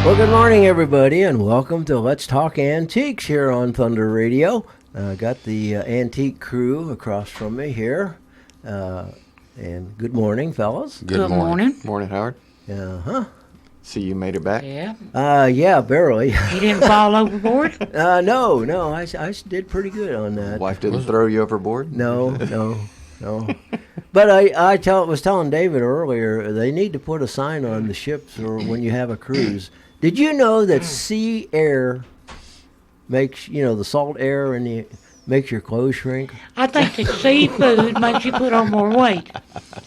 Well, good morning, everybody, and welcome to Let's Talk Antiques here on Thunder Radio. Got the antique crew across from me here. And good morning, fellas. Good morning. Morning, Howard. Uh-huh. See, you made it back. Yeah. Yeah, barely. You didn't fall overboard? No, I did pretty good on that. Wife didn't throw you overboard? No. But I was telling David earlier, they need to put a sign on the ships or when you have a cruise. Did you know that sea air makes, the salt air makes your clothes shrink? I think that seafood makes you put on more weight.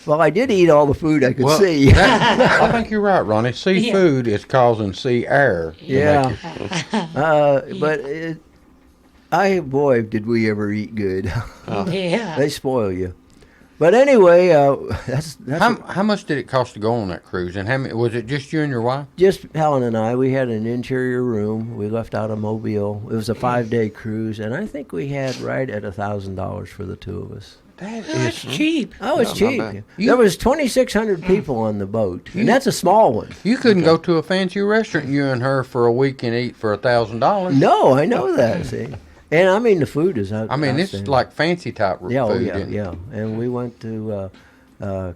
Well, I did eat all the food I could see. I think you're right, Ronnie. Seafood is causing sea air. Yeah. Boy, did we ever eat good. Yeah. They spoil you. But anyway, that's How much did it cost to go on that cruise? And how many, was it just you and your wife? just Helen and I. We had an interior room. We left out of Mobile. It was a 5-day cruise, and I think we had right at $1,000 for the two of us. That's cheap. Oh, it's not cheap. bad. There was 2,600 people on the boat, and that's a small one. You couldn't go to a fancy restaurant, you and her, for a week and eat for $1,000. No, I know that. See, and I mean the food is. I mean, it's outstanding. like fancy type Yeah, food. yeah. And we went to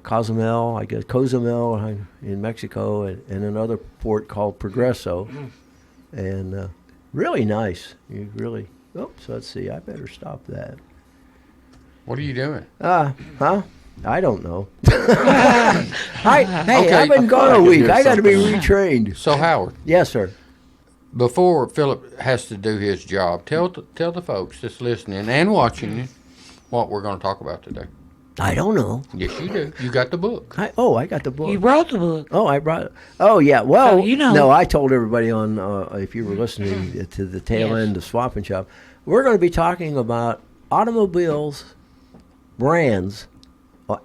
Cozumel in Mexico, and another port called Progreso, and really nice. You really. Oops, let's see. I better stop that. What are you doing? Huh? I don't know. Hey, I've been gone a could week. hear I got to be something. retrained. So, Howard, Yes, sir. before Philip has to do his job, tell the folks that's listening and watching you what we're going to talk about today. I don't know. Yes, you do. You got the book. I got the book. You wrote the book. Oh, I brought it. Oh, yeah. Well, So, you know. no, I told everybody on, if you were listening to the tail Yes. end of Swap and Shop, we're going to be talking about automobiles, brands,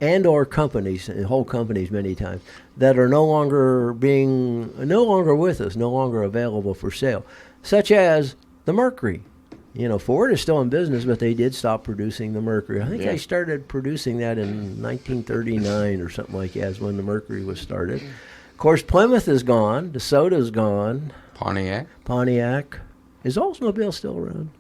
and or companies, and whole companies many times, that are no longer with us, no longer available for sale, such as the Mercury. Ford is still in business, but they did stop producing the Mercury. I think they started producing that in 1939 or something like that is when the Mercury was started. Of course, Plymouth is gone. DeSoto's gone. Pontiac. Is Oldsmobile still around?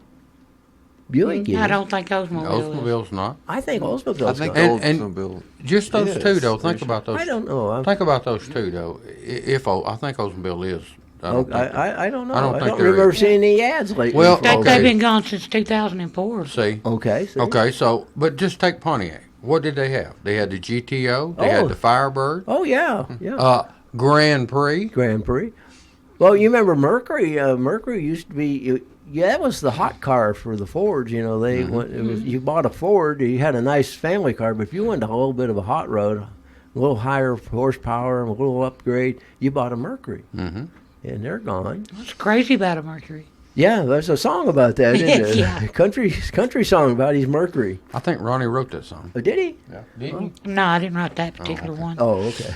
Buick is. I don't think Oldsmobile is. Oldsmobile's not. I think Oldsmobile's I think gone. And- Oldsmobile. Just those Yes, two, though. for Think sure. about those. I don't know. Think about those two, though. I think Oldsmobile is. I don't think I don't know. I don't I think don't there remember is. seeing any ads lately. Well, for They've okay. been gone since 2004. See? Okay. See? Okay, so, but just take Pontiac. What did they have? They had the GTO. They Oh. had the Firebird. Oh, yeah. Grand Prix. Grand Prix. Well, you remember Mercury? Mercury used to be. That was the hot car for the Fords. They went. It was, you bought a Ford, you had a nice family car, but if you wanted a little bit of a hot rod, a little higher horsepower, a little upgrade, you bought a Mercury. Mm-hmm. And they're gone. What's crazy about a Mercury? Yeah, there's a song about that, isn't there? Yeah. Country song about his Mercury. I think Ronnie wrote that song. Oh, did he? Yeah. Didn't he? No, I didn't write that particular one. Oh, okay.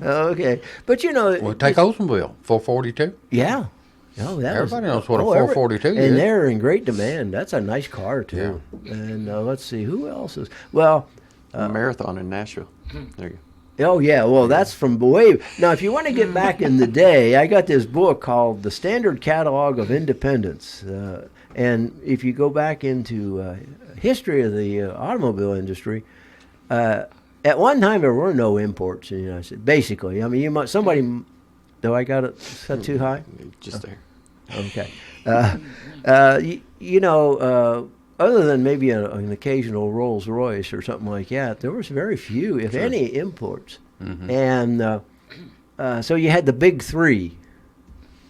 Okay, but Well, take Oldsmobile. 442. yeah. No, that Everybody was, knows what a every- 442 and is. they're in great demand. That's a nice car too. And let's see who else is. Well, Marathon in Nashville. There you oh yeah. Well, that's from way. Now, if you want to get back in the day, I got this book called The Standard Catalog of Independence. And if you go back into history of the automobile industry, at one time there were no imports in the United States. Basically, I mean, you might somebody. Do I got it set too high? go. Just there. Okay. Other than maybe an occasional Rolls Royce or something like that, there was very few, if any, imports. Mm-hmm. And so you had the big three,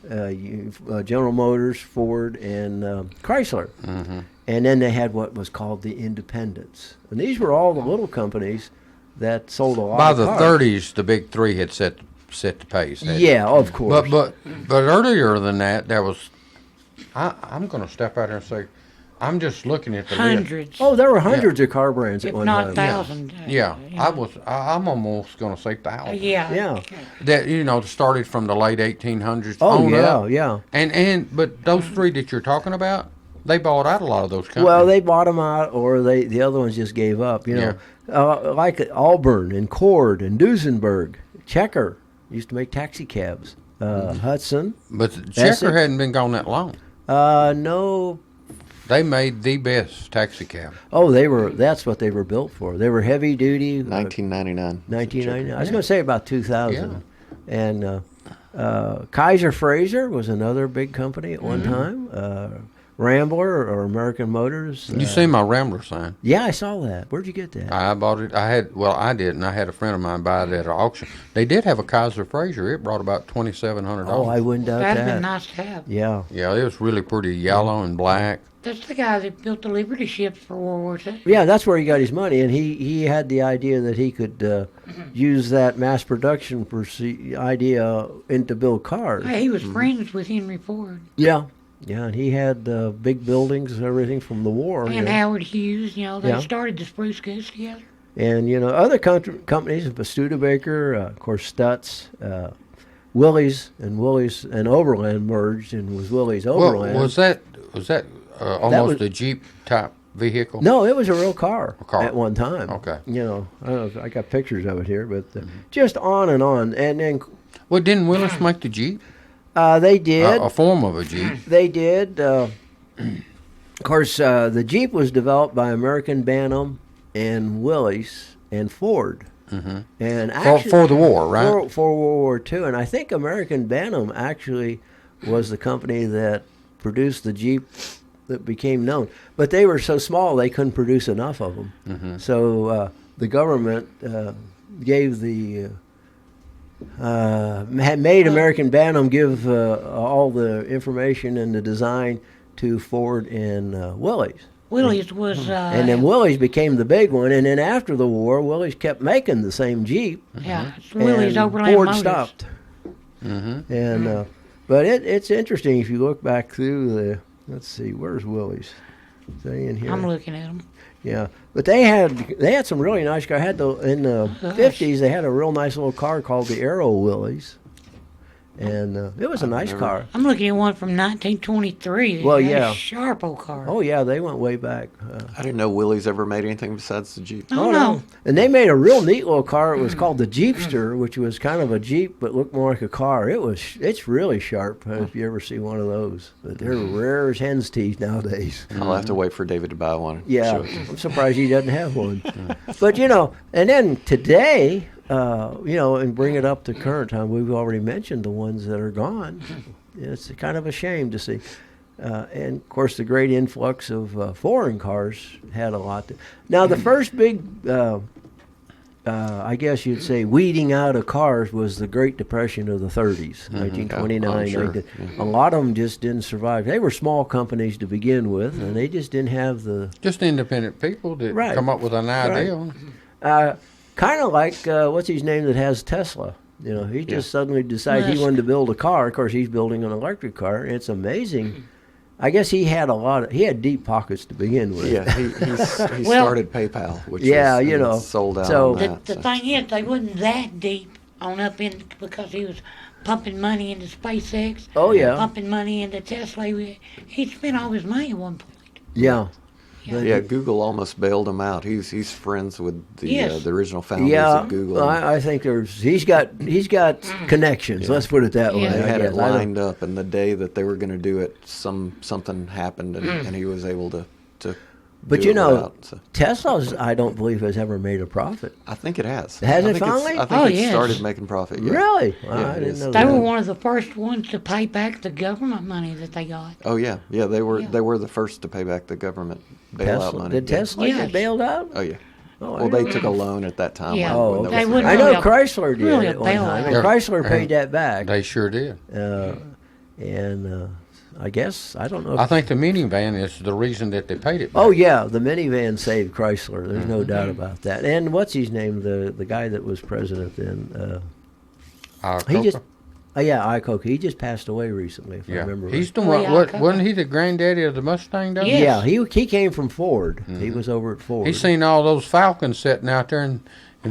General Motors, Ford, and Chrysler. Mm-hmm. And then they had what was called the independents. And these were all the little companies that sold a lot By of the cars. 30s, the big three had set the pace. hadn't they? Yeah, of course. But earlier than that, there was. I'm going to step out here and say, I'm just looking at the list. Hundreds, Oh, there were hundreds of car brands at if one not time. thousands. Yeah, I'm almost going to say thousands. Yeah. Yeah. That started from the late 1800s. Oh, on yeah, up. yeah. But those three that you're talking about, they bought out a lot of those companies. Well, they bought them out, or the other ones just gave up. Like Auburn and Cord and Duesenberg, Checker. used to make taxi cabs. Hudson. But the That's Checker it. hadn't been gone that long. No. They made the best taxi cab. Oh, that's what they were built for. They were heavy duty. 1999. 1999. I was going to say about 2000. And Kaiser Fraser was another big company at one time. Rambler or American Motors. You see my Rambler sign? Yeah, I saw that. Where'd you get that? I bought it. I did, and I had a friend of mine buy it at an auction. They did have a Kaiser Fraser. It brought about $2,700. Oh, I wouldn't doubt That'd that. been nice to have. Yeah. Yeah, it was really pretty yellow and black. That's the guy that built the Liberty ships for World War II. Yeah, that's where he got his money, and he had the idea that he could use that mass production idea into build cars. Hey, he was friends with Henry Ford Yeah, yeah, and he had big buildings and everything from the war. and you know. Howard Hughes. You know, they Yeah. started the Spruce Goose together. And other companies, Studebaker, of course, Stutz, Willys and Overland merged and was Willys Well, Overland. was that almost was- a Jeep type vehicle? No, it was a real car, car. at one time. Okay. I don't know if I got pictures of it here, but just on and on. And then Well, didn't Willis make the Jeep? they did. A form of a Jeep. They did. Of course, the Jeep was developed by American Bantam and Willys and Ford. And actually, For the war, right? For World War II. And I think American Bantam actually was the company that produced the Jeep that became known. But they were so small they couldn't produce enough of them. So the government gave the had made American Bantam give all the information and the design to Ford and Willys. Willys was. And then Willys became the big one. And then after the war, Willys kept making the same Jeep. yeah, it's Willys and Overland Ford Motors. stopped. And but it's interesting if you look back through the. Let's see, where's Willys? Is they in here? I'm looking at them. Yeah, but they had some really nice cars. In the '50s, they had a real nice little car called the Aero Willys, and it was a nice car. I'm looking at one from 1923. Well, They had yeah. a sharp old car. Oh yeah, they went way back. I didn't know Willys ever made anything besides the Jeep. Oh, no. And they made a real neat little car. It was called the Jeepster, which was kind of a Jeep but looked more like a car. It's really sharp if you ever see one of those. But they're rare as hen's teeth nowadays. I'll have to wait for David to buy one. Yeah, Show it. I'm surprised he doesn't have one. But and then today, and bring it up to current time, we've already mentioned the ones that are gone. It's kind of a shame to see. And of course, the great influx of foreign cars had a lot. Now, the first big, I guess you'd say, weeding out of cars was the Great Depression of the 30s, 1929. sure. 19 A lot of them just didn't survive. They were small companies to begin with, and they just didn't have the Just independent people that Right. come up with an idea. kind of like what's his name that has Tesla. He just suddenly decided he Musk. wanted to build a car. Of course, he's building an electric car, and it's amazing. I guess he had deep pockets to begin with. Yeah, he Well- started PayPal, which Yeah, was, sold out. so- on The, that, the so. thing is, they wasn't that deep on up in because he was pumping money into SpaceX. Oh, yeah. Pumping money into Tesla. He spent all his money at one point. Yeah. Yeah, Google almost bailed him out. He's friends with Yes. the original founders Yeah, of Google. I think he's got connections. Let's put it that way. Yeah. They I had guess. it lined up, and the day that they were going to do it, something happened, and he was able to. But do it without, so. Tesla's I don't believe has ever made a profit. I think it has. Has I it think finally? I think Oh, it yes. started making profit. Yeah. Really? Yeah, I it didn't is. know They that. were one of the first ones to pay back the government money that they got. Oh yeah, they were Yeah. they were the first to pay back the government bailout Tesla. money. Did yeah. Tesla Yes. get bailed out? Oh yeah. Oh, I Well, they didn't took a loan at that time. Yeah. Oh, when okay. there They was wouldn't I know really a- Chrysler did really a at one time. bailout. And Yeah. Chrysler Yeah. paid that back. They sure did. And I guess, I don't know. I think the minivan is the reason that they paid it back. Oh, yeah, the minivan saved Chrysler. There's no doubt about that. And what's his name? The guy that was president then? He just, Iacocca. He just passed away recently, if I yeah. remember He's right. the Oh, one. yeah, okay. Wasn't he the granddaddy of the Mustang? Though? Yeah. Yeah, he came from Ford. He was over at Ford. He seen all those Falcons sitting out there and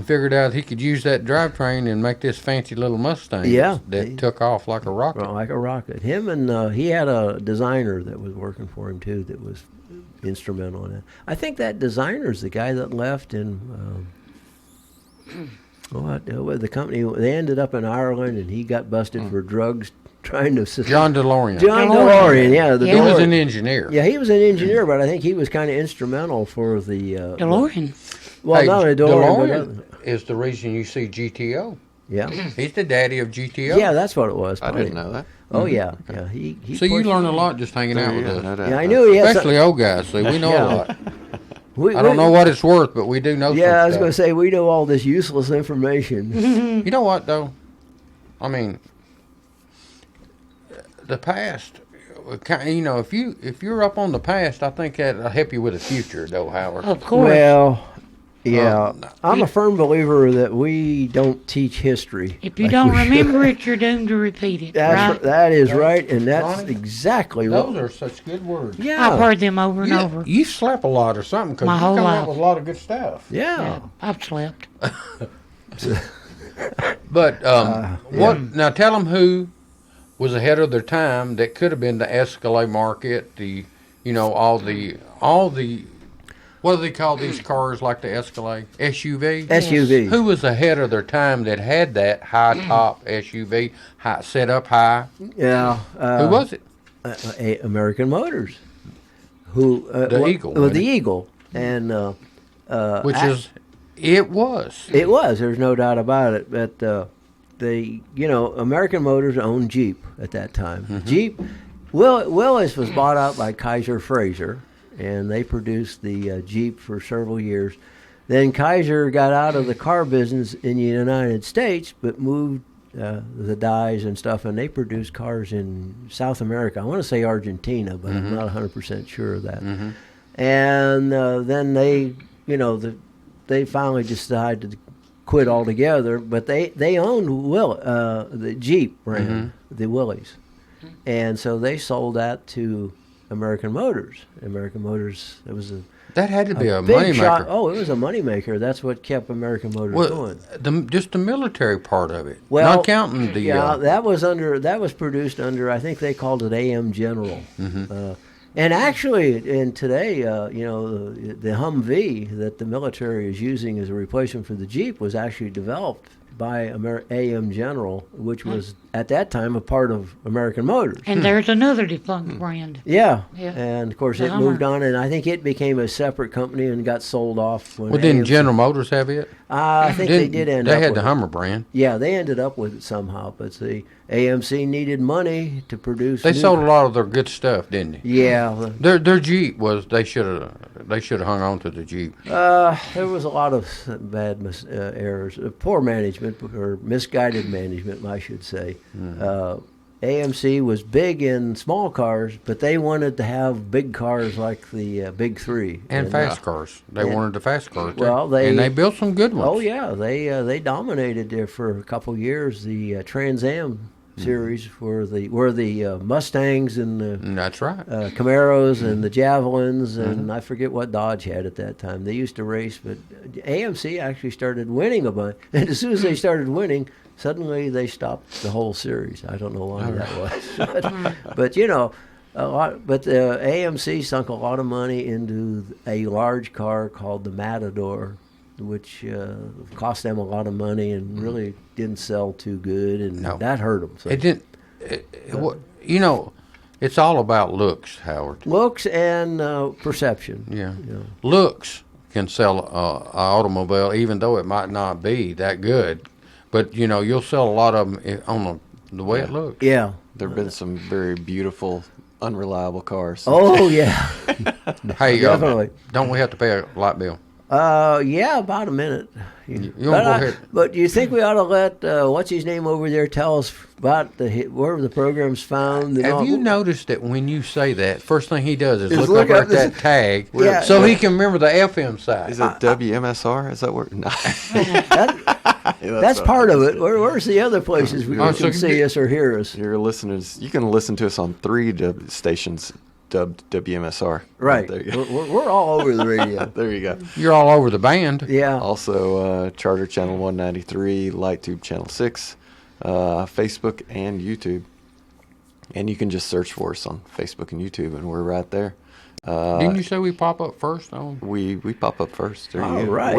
figured out he could use that drivetrain and make this fancy little Mustang. Yeah. that took off like a rocket. Well, like a rocket. Him and he had a designer that was working for him too. That was instrumental in it. I think that designer's the guy that left in Well, the company, they ended up in Ireland, and he got busted for drugs trying to. John DeLorean. John DeLorean. DeLorean, yeah. He was an engineer. Yeah, he was an engineer, but I think he was kind of instrumental for the. DeLorean. Well, Hey, not only DeLorean, but is the reason you see GTO. yeah. He's the daddy of GTO. Yeah, that's what it was. I didn't know that. Oh, yeah. Yeah, he So you pushed- learn a lot just hanging out with Yeah, us. no doubt. Yeah, I knew he had Especially old guys. See, we know Yeah. a lot. we, I don't know what it's worth, but we do know some Yeah, I was stuff. going to say, we know all this useless information. You know what, though? I mean, the past, you know, if you're up on the past, I think that'll help you with the future, though, Howard. Of course. Well, yeah. Uh, I'm a firm believer that we don't teach history. If you like don't we should. remember it, you're doomed to repeat it. Right? That is right, and that's Ronnie, exactly Those what. are such good words. Yeah. I've heard them over and over. You slept a lot or something because My you whole come life. out with a lot of good stuff. Yeah. I've slept. But now tell them who was ahead of their time that could have been the Escalade market, all the what do they call these cars like the Escalade? SUV? SUV. Who was ahead of their time that had that high top SUV, set up high? Yeah. Who was it? American Motors. Who? The Eagle, Well, wasn't the it? Eagle, and It was. it was. There's no doubt about it. But American Motors owned Jeep at that time. Mm-hmm. Jeep. Willis was bought out by Kaiser Frazer, and they produced the Jeep for several years. Then Kaiser got out of the car business in the United States, but moved the dyes and stuff, and they produced cars in South America. I want to say Argentina, but I'm not 100% sure of that. And then they finally decided to quit altogether. But they owned the Jeep brand, the Willys, and so they sold that to American Motors. American Motors, it was That had to be a big money shot. maker. Oh, it was a moneymaker. That's what kept American Motors Well, going. just the military part of it, Well, not counting the. Yeah, that was produced under, I think they called it AM General. And actually, today, the Humvee that the military is using as a replacement for the Jeep was actually developed by AM General, which was at that time a part of American Motors. And there's another defunct brand. Yeah. Yeah. And of course The it Hummer. moved on, and I think it became a separate company and got sold off. When Well, didn't AMC General Motors have it? I think they did end They up had with the it. Hummer brand. Yeah, they ended up with it somehow, but the AMC needed money to produce. They new- sold a lot of their good stuff, didn't they? Yeah, Their Jeep was they should have hung on to the Jeep. there was a lot of bad errors, poor management or misguided management, I should say. AMC was big in small cars, but they wanted to have big cars like the Big Three And fast cars. They and- wanted the fast cars. Well, and they built some good ones. Oh yeah, they dominated there for a couple years. The Trans Am series were the Mustangs and the And that's right. Camaros and the Javelins, and I forget what Dodge had at that time. They used to race, but AMC actually started winning a bunch. And as soon as they started winning, suddenly they stopped the whole series. I don't know why that was, but a lot. But AMC sunk a lot of money into a large car called the Matador, which cost them a lot of money and really didn't sell too good, and No. that hurt them. So. It didn't. It's all about looks, Howard. Looks and perception. Yeah. Yeah. Looks can sell an automobile, even though it might not be that good. But you'll sell a lot of them on the way it looks. Yeah. There have been some very beautiful, unreliable cars. Oh yeah. Hey, Definitely. don't we have to pay a light bill? Yeah, about a minute. You But, wanna go ahead? but do you think we ought to let what's his name over there tell us about where the program's found? and all- Have you noticed that when you say that, first thing he does is Is look up at this- that tag Yeah. so he can remember the FM side? Is it WMSR? Is that where? No. That's part of it. Where's the other places we Oh, can so see us or hear us? Your listeners, you can listen to us on 3 stations dubbed WMSR. Right. There you go. We're all over the radio. There you go. You're all over the band. Yeah. Also, Charter Channel 193, LightTube Channel 6, Facebook and YouTube. And you can just search for us on Facebook and YouTube, and we're right there. Didn't you say we pop up first on? We pop up first. All right.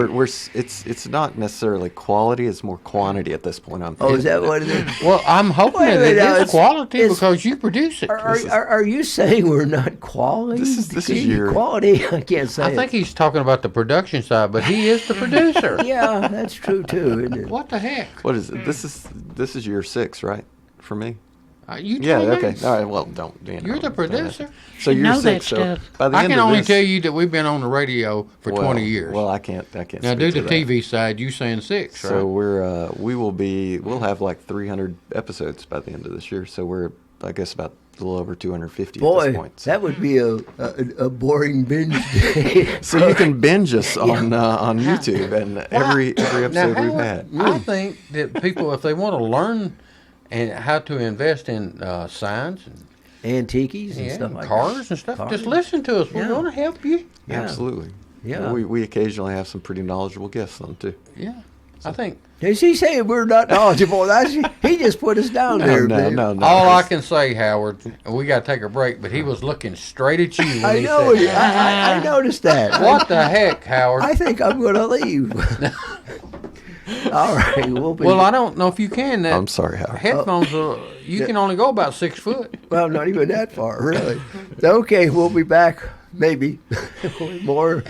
It's not necessarily quality; it's more quantity at this point. I'm Oh, is that thinking. what it is? Well, I'm hoping Wait a that minute, it now, is it's- quality it's- because you produce it. Are you saying we're not quality? This is your- quality. I can't say. I think he's talking about the production side, but he is the producer. Yeah, that's true too, isn't it? What the heck? What is it? This is year 6, right? For me. You Yeah. tell me. Okay. All right. Well, don't. You're the producer. So You you're know that 6. So stuff. by the I end can of only this, tell you that we've been on the radio for 20 years. Well, I can't. now speak do to the that. TV side. You saying 6, right? So we'll have like 300 episodes by the end of this year. So we're, I guess, about a little over 250 at Boy, this point. So. that would be a boring binge day. So you can binge us on YouTube and every episode Now, we've Howard, had. I think that people, if they want to learn and how to invest in signs and, Antiques and stuff and like cars that. and stuff, Cars. just listen to us. Yeah. We want to help you. Yeah. Absolutely. Yeah. We occasionally have some pretty knowledgeable guests on too. Yeah, I think. Is he saying we're not knowledgeable? He just put us down there. man. No. All I can say, Howard, and we got to take a break, but he was looking straight at you when I he know. said it. that. I noticed that. What the heck, Howard? I think I'm going to leave. All right, we'll be. Well, I don't know if you can. That I'm sorry, Howard. headphones, you can only go about 6 foot. Well, not even that far, really. Okay, we'll be back. Maybe with more.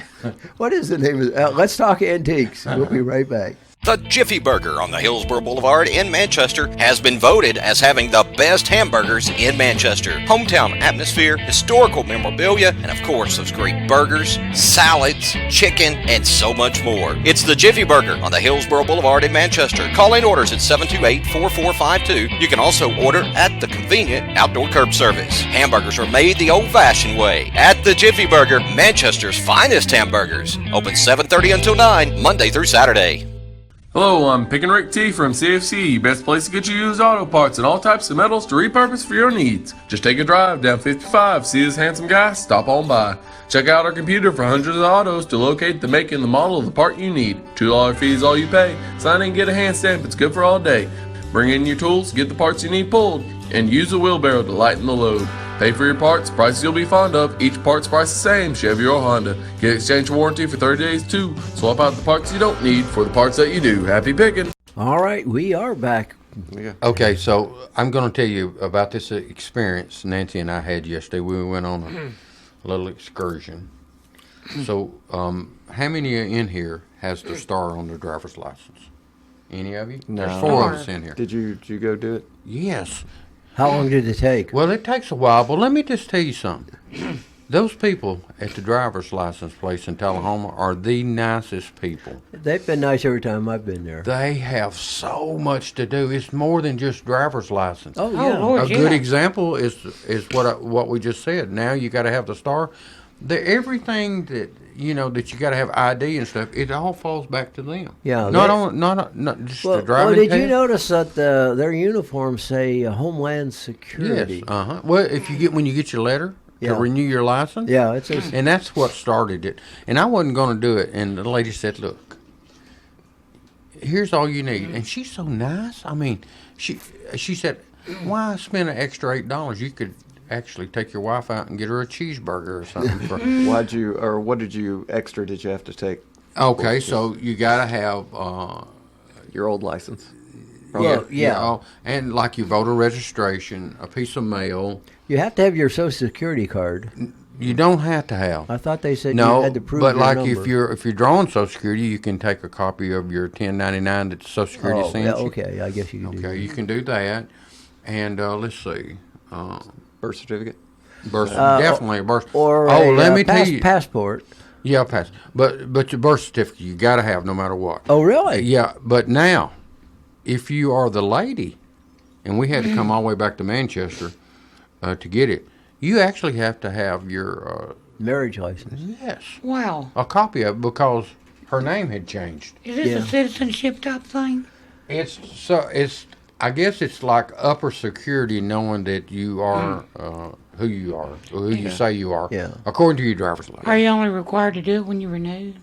What is the name of it? Let's Talk Antiques. We'll be right back. The Jiffy Burger on the Hillsborough Boulevard in Manchester has been voted as having the best hamburgers in Manchester. Hometown atmosphere, historical memorabilia, and of course those great burgers, salads, chicken, and so much more. It's the Jiffy Burger on the Hillsborough Boulevard in Manchester. Call in orders at 728-4452. You can also order at the convenient outdoor curb service. Hamburgers are made the old-fashioned way at the Jiffy Burger, Manchester's finest hamburgers. Open 7:30 until 9, Monday through Saturday. Hello, I'm Pick and Rick T from CFC, best place to get you used auto parts and all types of metals to repurpose for your needs. Just take a drive down 55, see this handsome guy, stop on by. Check out our computer for hundreds of autos to locate the make and the model of the part you need. $2 fee is all you pay. Sign in and get a hand stamp, it's good for all day. Bring in your tools, get the parts you need pulled, and use a wheelbarrow to lighten the load. Pay for your parts, prices you'll be fond of. Each part's price the same, Chevy or Honda. Get exchange warranty for 30 days too. Swap out the parts you don't need for the parts that you do. Happy picking! All right, we are back. Okay, so I'm going to tell you about this experience Nancy and I had yesterday. We went on a little excursion. So, how many in here has the star on their driver's license? Any of you? No. There's 4 of us in here. Did you go do it? Yes. How long did it take? Well, it takes a while, but let me just tell you something. Those people at the driver's license place in Tullahoma are the nicest people. They've been nice every time I've been there. They have so much to do. It's more than just driver's license. Oh, yeah. Lord. A good example is what we just said. Now you got to have the star. Everything that that you got to have ID and stuff. It all falls back to them. Yeah, not just Well, the driving. did you test. notice that their uniforms say Homeland Security? Yes. Well, when you get your letter Yeah. to renew your license. Yeah, it says. And that's what started it. And I wasn't going to do it. And the lady said, "Look, here's all you need." And she's so nice. I mean, she said, "Why spend an extra $8? You could actually take your wife out and get her a cheeseburger or something." For, What did you have to take? okay, so you got to have. Your old license. Yeah. And like your voter registration, a piece of mail. You have to have your Social Security card. You don't have to have. I thought they said No, you had to prove but your like number. if you're drawing Social Security, you can take a copy of your 1099 that Social Security Oh, sends yeah, you. okay. I guess you can do Okay, that. you can do that. And let's see, Birth certificate. birth definitely a birth. Or let a me tell you, passport. yeah, pass. But your birth certificate you got to have no matter what. Oh, really? Yeah, but now, if you are the lady, and we had to come all the way back to Manchester to get it, you actually have to have your Marriage license. yes, Wow. a copy of it because her name had changed. Is this Yeah. a citizenship type thing? It's I guess it's like upper security knowing that you are who you are, or who you say you are, Yeah. according to your driver's license. Are you only required to do it when you renew?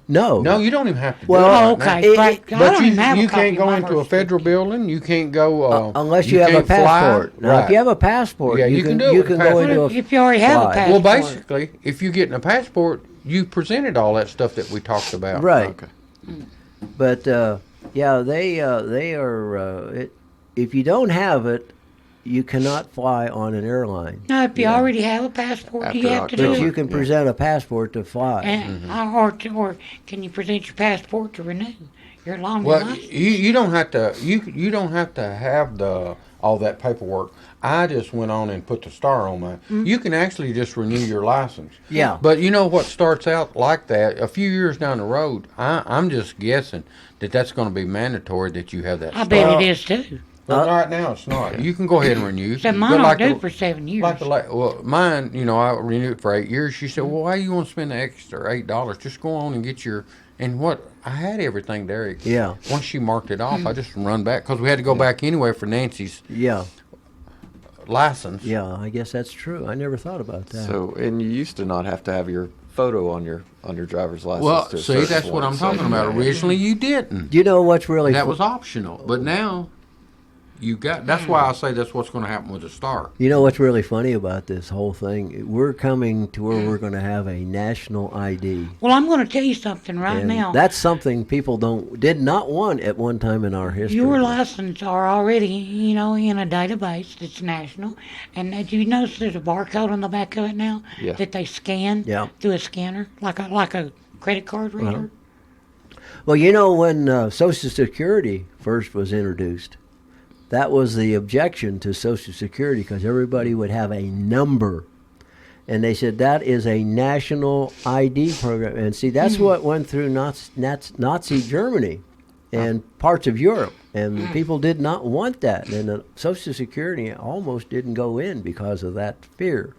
No. No, you don't even have to. Well, do it right okay, now. it- but I But don't even have a you copy can't of go my into a birth federal certificate. building. You can't go unless you have a can't fly. passport. Now, if Right. you have a passport, Yeah, you you can can do it you with can a go passport. into a If you already have a fly. passport. Well, basically, if you get in a passport, you presented all that stuff that we talked about. right. Okay. But yeah, they are. If you don't have it, you cannot fly on an airline. No, if you already have a passport, After you have to But do October. you it. can present a passport to fly. And, or can you present your passport to renew your long Well, license? you don't have to. You don't have to have all that paperwork. I just went on and put the star on mine. You can actually just renew your license. Yeah. But you know what starts out like that? A few years down the road, I'm just guessing that's going to be mandatory that you have that I star. bet it is too. But right now it's not. You can go ahead and renew. So But mine like don't do the- for 7 years. well, mine, I renewed it for 8 years. She said, "Well, why you want to spend the extra $8? Just go on and get your." And what I had everything there. Yeah. Once she marked it off, I just run back because we had to go back anyway for Nancy's Yeah, license. yeah. I guess that's true. I never thought about that. So, and you used to not have to have your photo on your driver's license. Well, to a see, certain that's what point, I'm so- talking about. Originally, you didn't. you know what's really That fu- was optional, but now you got. That's why I say that's what's going to happen with the star. You know what's really funny about this whole thing? We're coming to where we're going to have a national ID. Well, I'm going to tell you something right And now. that's something people did not want at one time in our history. Your license are already, in a database that's national. And do you notice there's a barcode on the back of it now Yeah. that they scan Yeah. through a scanner, like a credit card reader? Well, when Social Security first was introduced, that was the objection to Social Security because everybody would have a number. And they said that is a national ID program. And see, that's what went through Nazi Germany and parts of Europe. And people did not want that. And the Social Security almost didn't go in because of that fear.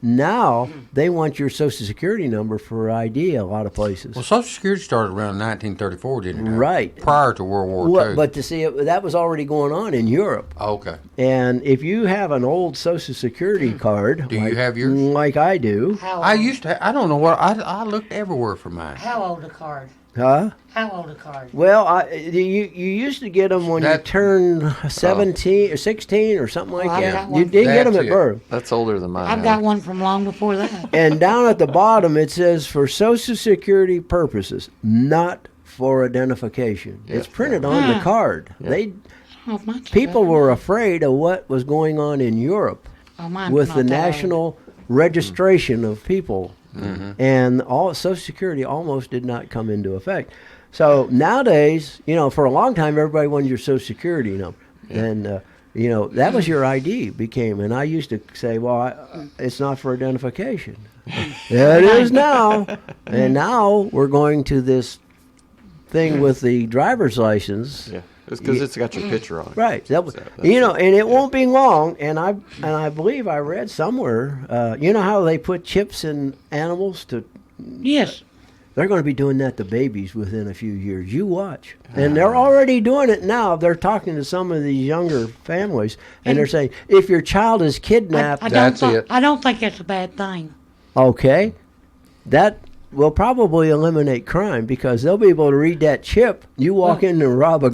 Now they want your Social Security number for ID a lot of places. Well, Social Security started around 1934, didn't it? Right. Prior to World War Well, II. but to see that was already going on in Europe. Okay. And if you have an old Social Security card, Do you like, have yours? like I do, I used to. I don't know what. I looked everywhere for mine. How old a card? huh? How old a card? Well, you used to get them when you That- turned 17 or 16 or something like Well, I that. got You one. didn't get them That's at it. birth. That's older than mine. I've now. got one from long before that. And down at the bottom it says for Social Security purposes, not for identification. It's printed on the Ah. card. They Oh, mine's people about- were afraid of what was going on in Europe Oh, mine's with not the that old. national registration of people, and all Social Security almost did not come into effect. So nowadays, for a long time, everybody wanted your Social Security number, and that was your ID became. And I used to say, well, it's not for identification. Yeah, it is now, and now we're going to this thing with the driver's license. Yeah, it's because it's got your picture on it. Right. That was, So that's and it won't be long. And I believe I read somewhere. You know how they put chips in animals to. Yes. They're going to be doing that to babies within a few years. You watch. And they're already doing it now. They're talking to some of these younger families, and they're saying, if your child is kidnapped, I That's don't it. I don't think that's a bad thing. okay, that will probably eliminate crime because they'll be able to read that chip. You walk in and rob a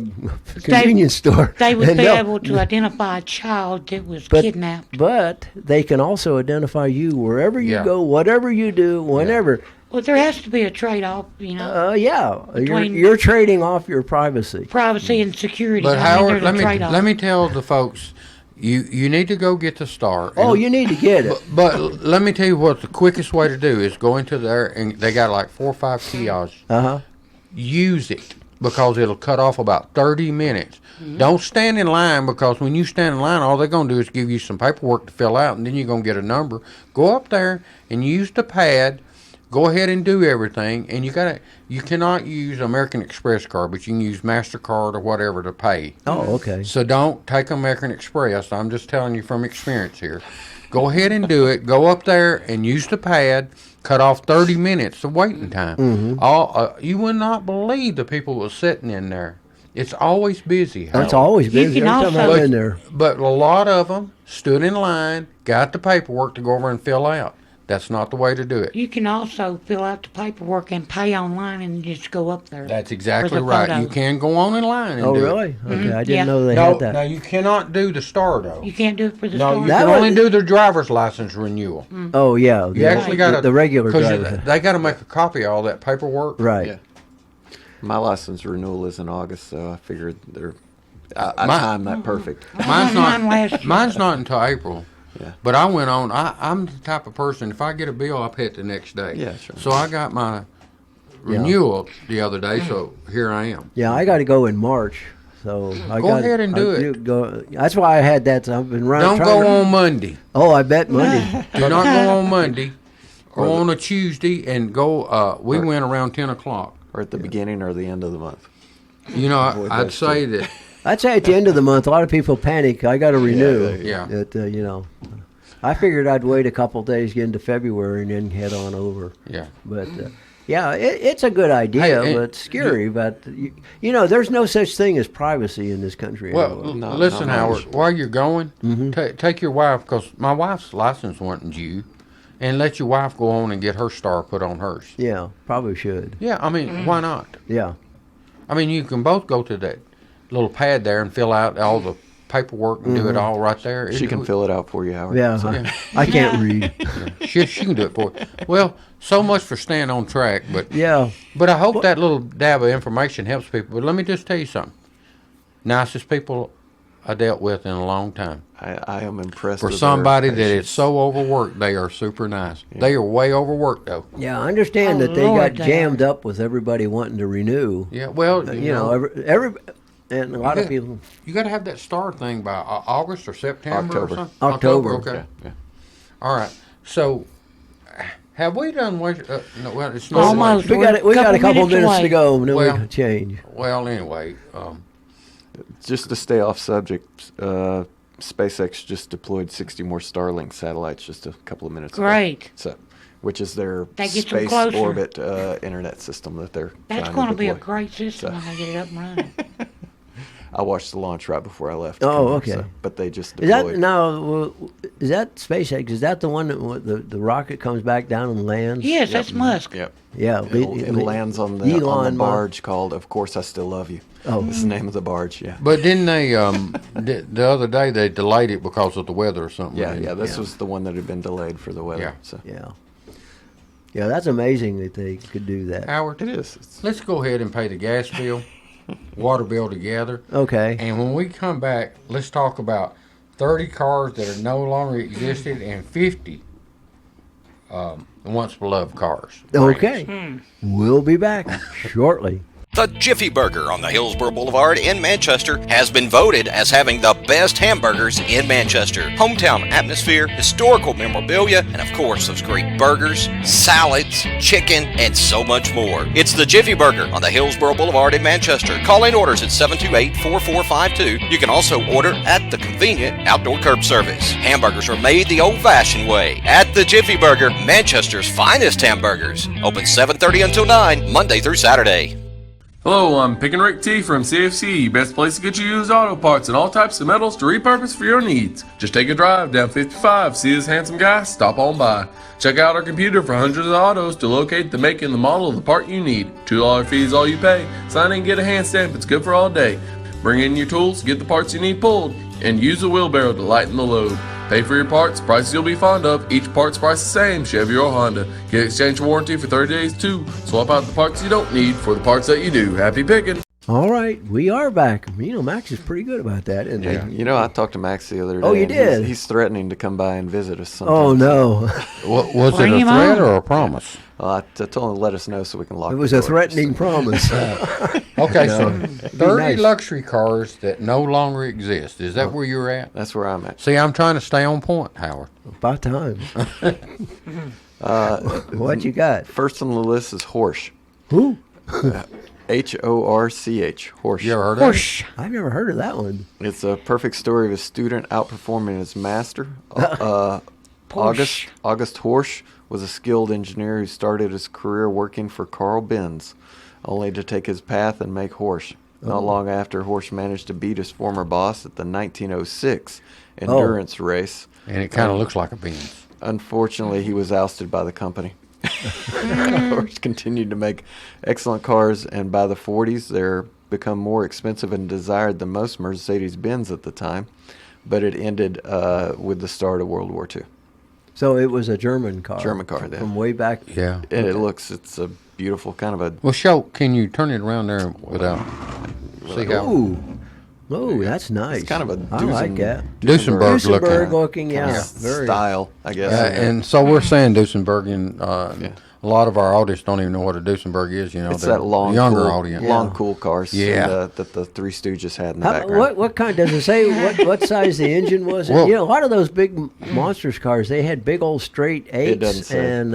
convenience store. They would and be they'll- able to identify a child that was But- kidnapped. But they can also identify you wherever you Yeah. go, whatever you do, whenever. Well, there has to be a trade-off, Yeah, you're, Between- you're trading off your privacy. privacy and security. But I mean, Howard, there's let a me trade-off. let me tell the folks, you need to go get the star. Oh, And- you need to get it. But let me tell you what the quickest way to do is go into there and they got like 4 or 5 kiosks. Uh-huh. Use it because it'll cut off about 30 minutes. Don't stand in line because when you stand in line, all they're going to do is give you some paperwork to fill out and then you're going to get a number. Go up there and use the pad. Go ahead and do everything. And you cannot use American Express card, but you can use MasterCard or whatever to pay. Oh, okay. So don't take American Express. I'm just telling you from experience here. Go ahead and do it. Go up there and use the pad. Cut off 30 minutes of waiting time. You would not believe the people who were sitting in there. It's always busy. That's Howard. always You busy. can Every time also- I've been there. But a lot of them stood in line, got the paperwork to go over and fill out. That's not the way to do it. You can also fill out the paperwork and pay online and just go up there. That's for exactly the right. photo. You can go on in line and Oh, do really? it. Okay, I Yeah. didn't know they No, had that. now you cannot do the star though. You can't do it for the No, store. you That can was- only do the driver's license renewal. Oh, yeah. You actually got to the regular because driver. they got to make a copy of all that paperwork. Right. Yeah. My license renewal is in August, so I figured I My- timed that perfect. Mine's Mine not. last year. Mine's not until April. Yeah. But I went on. I'm the type of person. If I get a bill, I pay it the next day. Yeah, sure. So I got my renewal the other day. So here I am. Yeah, I got to go in March. So I Go got ahead and do it. Go, that's why I had that. I've been running. Don't go on Monday. Oh, I bet Monday. Do not go on Monday. Go on a Tuesday and go. We went around 10 o'clock. Or at the beginning or the end of the month. You know, Avoid I'd those say two. that. I'd say at the end of the month, a lot of people panic. I got to renew. Yeah. That I figured I'd wait a couple days, get into February, and then head on over. Yeah. But yeah, it's a good idea, Hey, but it's scary. But there's no such thing as privacy in this country. Well, anymore. No, listen, not Howard. much. While you're going, Mm-hmm. take your wife because my wife's license wasn't due, and let your wife go on and get her star put on hers. Yeah, probably should. Yeah, I mean, why not? Yeah. I mean, you can both go to that little pad there and fill out all the paperwork and do it all right there. She can fill it out for you, Howard. Yeah, So- I can't read. She can do it for you. Well, so much for staying on track, but Yeah, I hope that little dab of information helps people. But let me just tell you something. Nicest people I dealt with in a long time. I am impressed For with their somebody that is patience. so overworked, they are super nice. They are way overworked though. yeah. I understand Oh, that they Lord, got they jammed up with everybody wanting to renew. Yeah, well, You know, every and a lot of Yeah. people. you got to have that star thing by August or September October. or something. October. Okay. Yeah, yeah. All right. So, have we done? No, well, it's not. Almost. We got a couple minutes away. to go, and then Well- we can change. Well, anyway, Just to stay off subject, SpaceX just deployed 60 more Starlink satellites just a couple of minutes ago. Great. So, which is their That gets them space closer. orbit internet system that they're That's trying going to to be a deploy. great system when they get it up and running. I watched the launch right before I left. Oh, okay. But they just Is deployed. that now? Is that SpaceX? Is that the one that the rocket comes back down and lands? Yes, that's Musk. Yep. Yeah. It lands on the Elon Musk. barge called "Of Course I Still Love You." Oh. This is the name of the barge. Yeah. but didn't they? The other day they delayed it because of the weather or something. Yeah, didn't yeah. they? This was the one that had been delayed for the weather. Yeah. So Yeah. Yeah, that's amazing that they could do that. Howard, it is. It's, let's go ahead and pay the gas bill, water bill together. Okay. And when we come back, let's talk about 30 cars that are no longer existed and 50 once beloved cars. Okay. We'll be back shortly. The Jiffy Burger on the Hillsborough Boulevard in Manchester has been voted as having the best hamburgers in Manchester. Hometown atmosphere, historical memorabilia, and of course those great burgers, salads, chicken, and so much more. It's the Jiffy Burger on the Hillsborough Boulevard in Manchester. Call in orders at 728-4452. You can also order at the convenient outdoor curb service. Hamburgers are made the old-fashioned way at the Jiffy Burger, Manchester's finest hamburgers. Open 7:30 until 9, Monday through Saturday. Hello, I'm Pick and Rick T from CFC, best place to get you used auto parts and all types of metals to repurpose for your needs. Just take a drive down 55, see this handsome guy, stop on by. Check out our computer for hundreds of autos to locate the make and the model of the part you need. $2 fee is all you pay. Sign in and get a hand stamp, it's good for all day. Bring in your tools, get the parts you need pulled, and use a wheelbarrow to lighten the load. Pay for your parts, prices you'll be fond of. Each part's price the same, Chevy or Honda. Get exchange warranty for 30 days too. Swap out the parts you don't need for the parts that you do. Happy picking! All right, we are back. Max is pretty good about that, isn't yeah. he? You know, I talked to Max the other day. Oh, you and did? He's threatening to come by and visit us sometime. Oh no, Was it Bring a him threat on. or a promise? I told him to let us know so we can lock it the was a door. threatening promise. Okay, so No. 30 nice. luxury cars that no longer exist. Is that where you're at? That's where I'm at. See, I'm trying to stay on point, Howard. About time. What you got? First on the list is Horsch. Who? Horch. Horsch. You ever heard of it? I've never heard of that one. It's a perfect story of a student outperforming his master. August Horsch was a skilled engineer who started his career working for Carl Benz, only to take his path and make Horsch. Not long after, Horsch managed to beat his former boss at the 1906 endurance race. And it kind of looks like a Benz. Unfortunately, he was ousted by the company. Horsch continued to make excellent cars, and by the 40s, they're become more expensive and desired than most Mercedes-Benz at the time. But it ended with the start of World War II. So it was a German car. German car, yeah. From way back. Yeah. And it's a beautiful kind of a. Well, show. Can you turn it around there without? See how Ooh, that's nice. It's kind of a I like that. Duesenberg Duesenberg looking. looking, yeah. Yeah. Very. Style, I guess. And so we're saying Duesenberg, and a lot of our audience don't even know what a Duesenberg is. You know, It's they're that long, younger cool, audience. long, cool cars Yeah. that the Three Stooges had in the background. What kind does it say? What size the engine was? Well- You know, a lot of those big monsters cars, they had big old straight It doesn't eights, say. and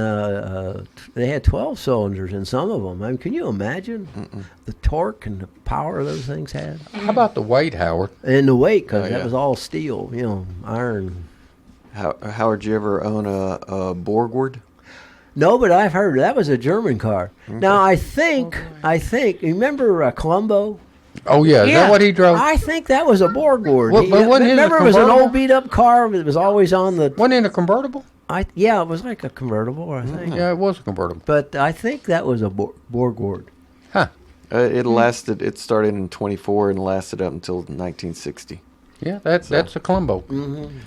they had 12 cylinders in some of them. I mean, can you imagine the torque and the power those things had, How about the weight, Howard? and the weight? Because Oh, that yeah. was all steel, you know, iron. Howard, did you ever own a Borgward? No, but I've heard that was a German car. Now I think, remember Columbo? Oh yeah, is Yeah. that what he drove? I think that was a Borgward. Well, but wasn't his a remember, it was an convertible? old beat up car. It was always on the. Wasn't it a convertible? Yeah, it was like a convertible, I think. Yeah, it was a convertible. But I think that was a Borgward. Huh? It lasted. It started in 24 and lasted up until 1960. Yeah, that's a Columbo.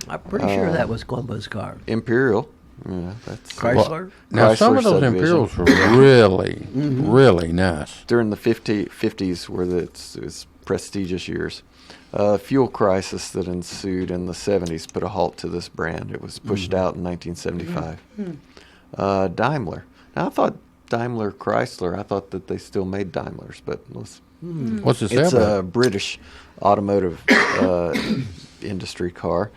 I'm pretty sure that was Columbo's car. Imperial. Yeah, that's Chrysler. Now some Chrysler of those subdivision. Imperials were really, really nice. During the 50s were it was prestigious years. Fuel crisis that ensued in the 70s put a halt to this brand. It was pushed out in 1975. Daimler. Now I thought Daimler Chrysler. I thought that they still made Daimlers, but What's it say it's about a British automotive industry car.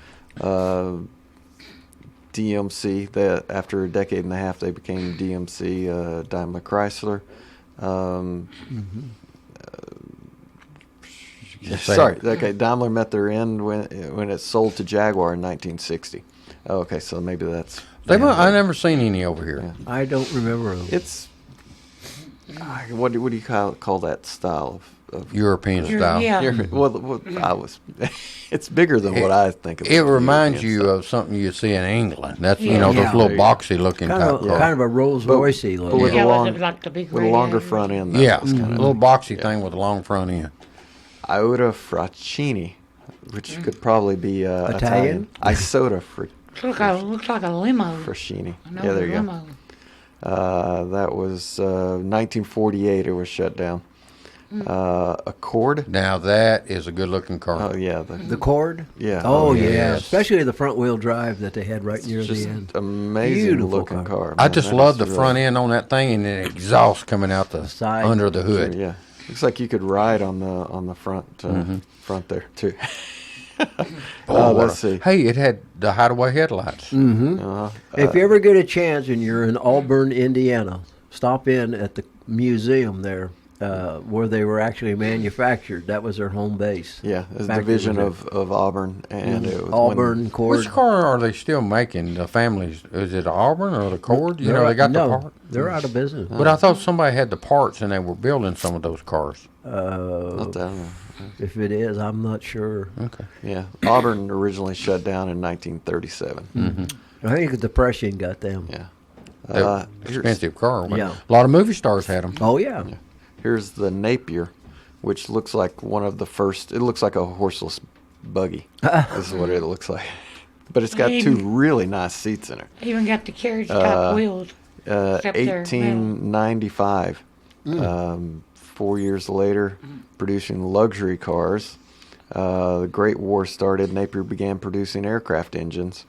DMC. That after a decade and a half, they became DMC, Daimler Chrysler. Say Sorry, it. okay. Daimler met their end when it sold to Jaguar in 1960. Okay, so maybe that's. I never seen any over here. I don't remember them. It's. What do you call that style of European style. Yeah. Well, I was. It's bigger than what I think of. It reminds European you style. of something you see in England. That's Yeah. those Yeah. little boxy looking Kind type of, cars. kind of a Rolls But- Royce-y but look. with Yeah, a was long, it like the big with a red longer area? front end. That Yeah, was kinda- little boxy thing with a long front end. Iota Fraccini, which could probably be Italian? Isotta Looks like a limo. Fraccini. An Yeah, old there you limo. go. That was 1948. It was shut down. Accord. Now that is a good looking car. Oh yeah, The Cord? yeah. Oh, yeah. yes. Especially the front wheel drive that they had right near just the end. amazing Beautiful looking car. car. I man. just That love is the really- front end on that thing and the exhaust coming out the Side. under the hood. Yeah, looks like you could ride on the front front there too. what let's a- see. Hey, it had the hideaway headlights. If you ever get a chance and you're in Auburn, Indiana, stop in at the museum there where they were actually manufactured. That was their home base. Yeah, it's a Factory division was of Auburn, and it was Auburn, Cord. Which car are they still making? The families? Is it Auburn or the Cord? You know, they got no, the part. they're out of business. But I thought somebody had the parts and they were building some of those cars. Not that one. If it is, I'm not sure. Okay. Yeah, Auburn originally shut down in 1937. I think the Depression got them. Yeah. That Here's- expensive car. Yeah. A lot of movie stars had them. Oh, yeah. Here's the Napier, which looks like one of the first. It looks like a horseless buggy. This is what it looks like. But it's got two really nice seats in it. Even got the carriage top wheels. Except they're metal. 1895. 4 years later, producing luxury cars. The Great War started. Napier began producing aircraft engines,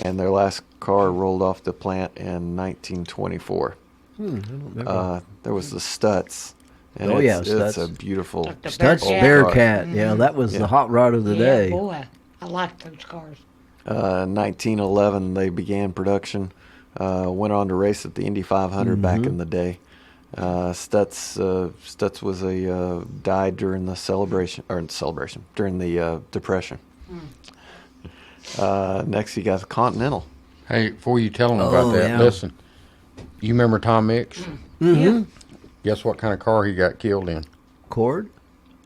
and their last car rolled off the plant in 1924. There was the Stutz. And Oh, yeah, it's Stutz. a beautiful. Like the That's Bearcat. Bearcat. Yeah, that was Yeah. the hot rod of the Yeah, day. boy, I like those cars. 1911, they began production. Went on to race at the Indy 500 back in the day. Stutz was died during the during the Depression. Next, you got the Continental. Hey, before you tell them about Oh, that, yeah. listen. You remember Tom Mix? Yeah. Guess what kind of car he got killed in? Cord?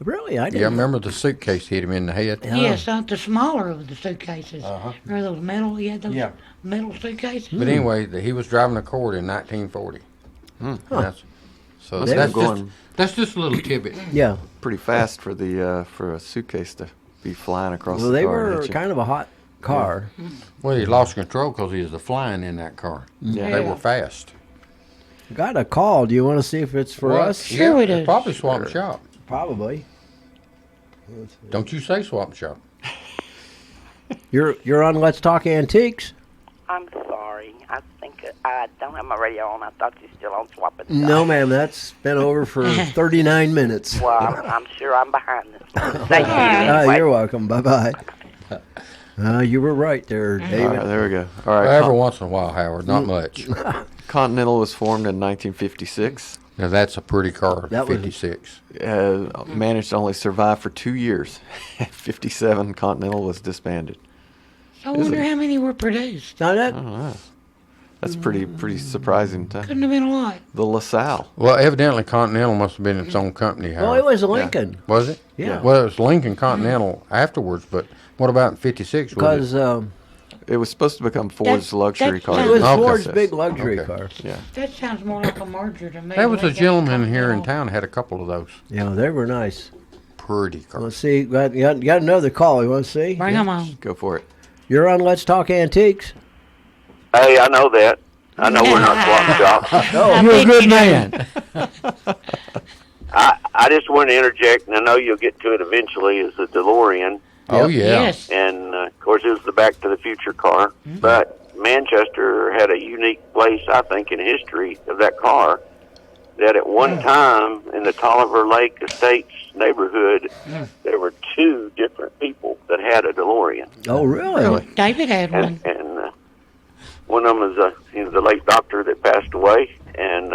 Really? I Yeah, I didn't. remember the suitcase hit him in the head. Yes, the smaller of the suitcases. Uh-huh. Or those metal, those Yeah. metal suitcases. But anyway, he was driving a Accord in 1940. And so Must have that's been just, going that's just a little tidbit. Yeah. pretty fast for the for a suitcase to be flying across Well, the they car. and were hit you. kind of a hot car. Well, he lost control because he was the flying in that car. Yeah. They were fast. Got a call. Do you want to see if it's for Well, us? Sure yeah, it is. Probably Swap and Shop. Probably. Don't you say Swap and Shop. You're on Let's Talk Antiques. I'm sorry. I think I don't have my radio on. I thought you were still on swapping. No, ma'am. That's been over for 39 minutes. Well, I'm sure I'm behind this one. Thank you. Anyway. You're welcome. Bye-bye. You were right there, All David. right, there we go. All right, Every once in a while, Howard, not much. Continental was formed in 1956. Now that's a pretty car, That was- 56. Managed to only survive for 2 years. At 57, Continental was disbanded. I wonder how many were produced. Now that That's pretty surprising. Couldn't have been a lot. The LaSalle. Well, evidently Continental must have been its own company, well, Howard. it was Lincoln Was it? Yeah. Well, it was Lincoln Continental afterwards, but what about in 56? because It was supposed to become Ford's luxury that car. sounds- it was Okay. Ford's big luxury Okay. car. Yeah. That sounds more like a merger to me. There was a Like that gentleman here in Continental. town had a couple of those. Yeah, they were nice. Pretty cars. Let's see. Got another call. You want to see? Bring 'em on. Go for it. You're on Let's Talk Antiques. Hey, I know that. I know we're not swap shops. Oh, You're a good man. I just want to interject, and I know you'll get to it eventually, is the DeLorean. Oh, yeah. Yes. And, of course, it was the Back to the Future car. But Manchester had a unique place, I think, in history of that car, that at one time in the Tolliver Lake Estates neighborhood, there were two different people that had a DeLorean. Oh, really? David had one. And one of them was he was a late doctor that passed away, and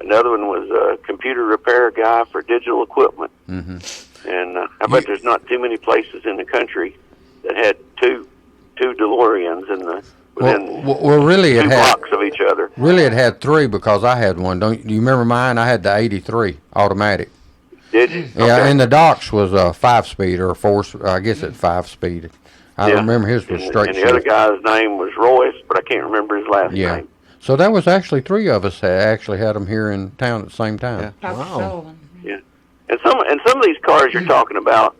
another one was a computer repair guy for digital equipment. And I bet there's not too many places in the country that had two DeLoreans in the within Well, really, it two had blocks of each other. really it had three because I had one. Do you remember mine? I had the 83 automatic. Did you? Yeah, Okay. and the Doc's was a 5-speed or a 4. I guess it's 5-speed. I Yeah. remember his was straight And the other shift. guy's name was Royce, but I can't remember his last Yeah. name. So that was actually 3 of us that actually had them here in town at the same time. Yeah. Dr. Wow. Sullivan. Yeah. And some of these cars you're talking about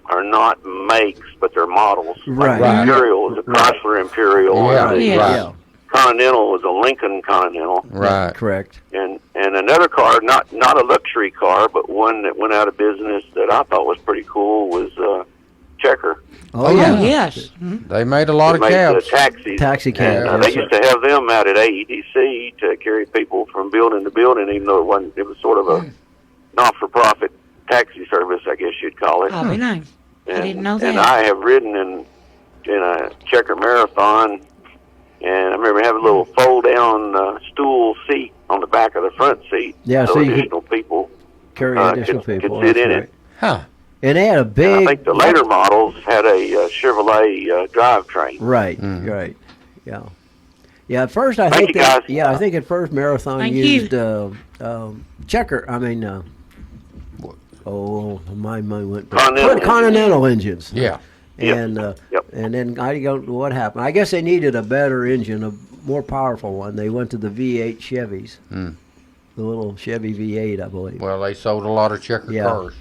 are not makes, but they're models. Right. Like the Imperial was a Chrysler Imperial. Yeah, And the Yeah. right, Yeah. Continental was a Lincoln Continental. right. Correct. And another car, not a luxury car, but one that went out of business that I thought was pretty cool was Checker. Oh, Oh, yeah. yes. They made a lot They of made cabs. the taxis. Taxi cab. And, they used to have them out at AEDC to carry people from building to building, even though it was sort of a not-for-profit taxi service, I guess you'd call it. I'll be nice. I didn't know And that. I have ridden in a Checker marathon, and I remember having a little fold-down stool seat on the back of the front seat. Yeah, so you could additional people carry additional could people. sit that's in right. it. Huh. And they had a And big. I think the later models had a Chevrolet drivetrain. Right. Right. Yeah. Yeah. At first, I Thank think you, that. guys. Yeah, I think at first Marathon Thank you. used Checker. I mean. My mind went. Continental Continental engines. Yeah. Yep. And Yep. and then I don't know what happened. I guess they needed a better engine, a more powerful one. They went to the V8 Chevys, the little Chevy V8, I believe. Well, they sold a lot of Checker Yeah. cars.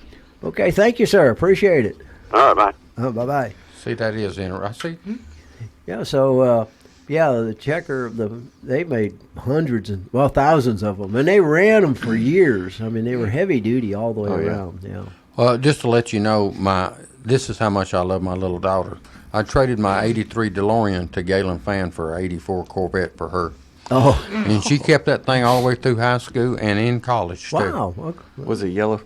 Okay, thank you, sir. Appreciate it. All right, bye. Bye bye. See, that is interesting. See, Yeah. So the Checker, they made hundreds and thousands of them, and they ran them for years. I mean, they were heavy duty all the way Oh, yeah. around. Yeah. well, just to let you know, this is how much I love my little daughter. I traded my 83 DeLorean to Galen Fan for an 84 Corvette for her. Oh, And she kept that thing all the way through high school and in college, too. wow. Okay. Was it yellow?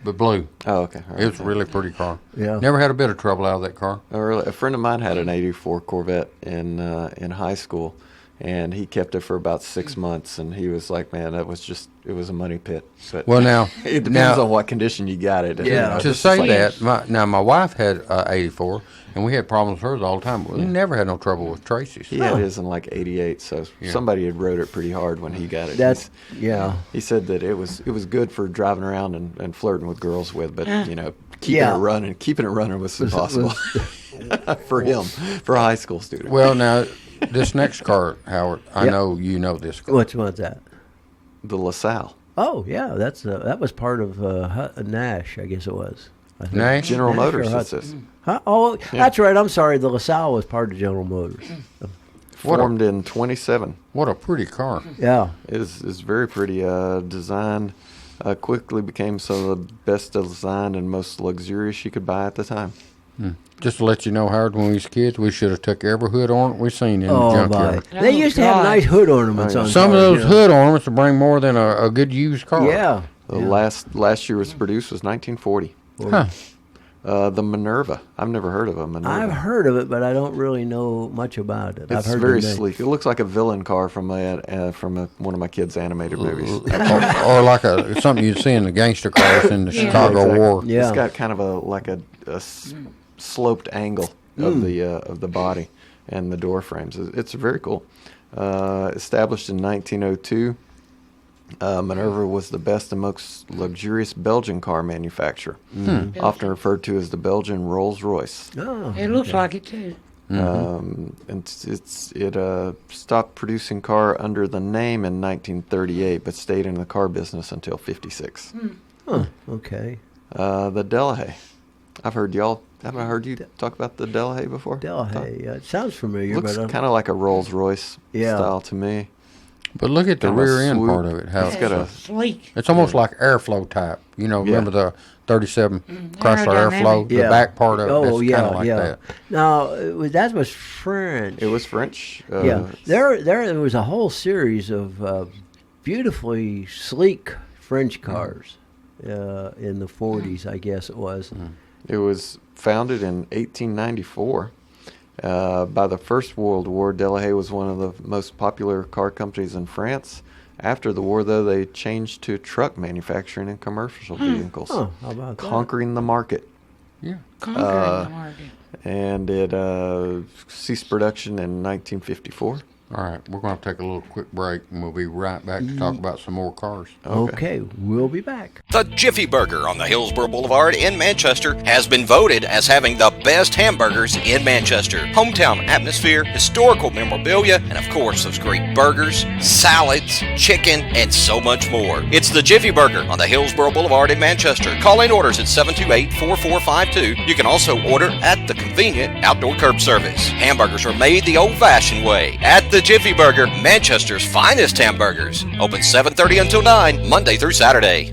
The blue. Oh, okay. All right. It was a really pretty car. Yeah. Never had a bit of trouble out of that car. A friend of mine had an '84 Corvette in high school, and he kept it for about 6 months, and he was like, man, it was a money pit. But Well, now it depends on what condition you got it. Yeah. to This is say like- that, my wife had 84, and we had problems with hers all the time. We never had no trouble with Tracy's. he had his in like 88, so somebody had rode it pretty hard when he got it. That's yeah. He said that it was good for driving around and flirting with girls with, but keeping Yeah. it running was impossible for him, for a high school student. Well, now this next car, Howard, I Yeah. know you know this car. Which one's that? The LaSalle. Oh yeah, that was part of Nash, I guess it was. I think. Nash? General Nash or Motors, it Hudson. says. Huh? Oh, that's right. I'm sorry. The LaSalle was part of General Motors. What a- Formed in 27. What a pretty car. Yeah. It is very pretty. Designed quickly became some of the best designed and most luxurious you could buy at the time. Just to let you know, Howard, when we was kids, we should have took every hood ornament we seen in the Oh my! junkyard. They used to have God. nice hood ornaments Oh, yeah. on Some of cars, those you know. hood ornaments will bring more than a good used car. Yeah. The last year was produced was 1940. Huh. The Minerva. I've never heard of a Minerva. I've heard of it, but I don't really know much about it. I've It's heard very the name. sleek. It looks like a villain car from one of my kids' animated movies. or like something you'd see in the gangster cars in the Chicago Exactly. War. Yeah. It's got kind of a sloped angle of the body and the door frames. It's very cool. Established in 1902, Minerva was the best and most luxurious Belgian car manufacturer, often referred to as the Belgian Rolls-Royce. Oh, It looks like it too. And it stopped producing car under the name in 1938, but stayed in the car business until 56. okay. The Delahaye. Haven't I heard you talk about the Delahaye before? Delahaye. It sounds familiar, Looks but kind of like a Rolls-Royce Yeah. style to me. But look at the Kinda rear end swoop. part of it. How It's got a Sleek. it's almost like airflow type. You know, remember the 37 Chrysler Aerodynamic. Airflow? The back part of it, Oh that's yeah, kind of like yeah. that. Now that was French. It was French. Yeah, there was a whole series of beautifully sleek French cars in the 40s, I guess it was. It was founded in 1894. By the First World War, Delahaye was one of the most popular car companies in France. After the war, though, they changed to truck manufacturing and commercial vehicles, Oh, how about that? conquering the market. Yeah. Conquering the market. And it ceased production in 1954. All right, we're going to take a little quick break, and we'll be right back to talk about some more cars. Okay, we'll be back. The Jiffy Burger on the Hillsborough Boulevard in Manchester has been voted as having the best hamburgers in Manchester. Hometown atmosphere, historical memorabilia, and of course those great burgers, salads, chicken, and so much more. It's the Jiffy Burger on the Hillsborough Boulevard in Manchester. Call in orders at 728-4452. You can also order at the convenient outdoor curb service. Hamburgers are made the old-fashioned way at the Jiffy Burger, Manchester's finest hamburgers. Open 7:30 until 9, Monday through Saturday.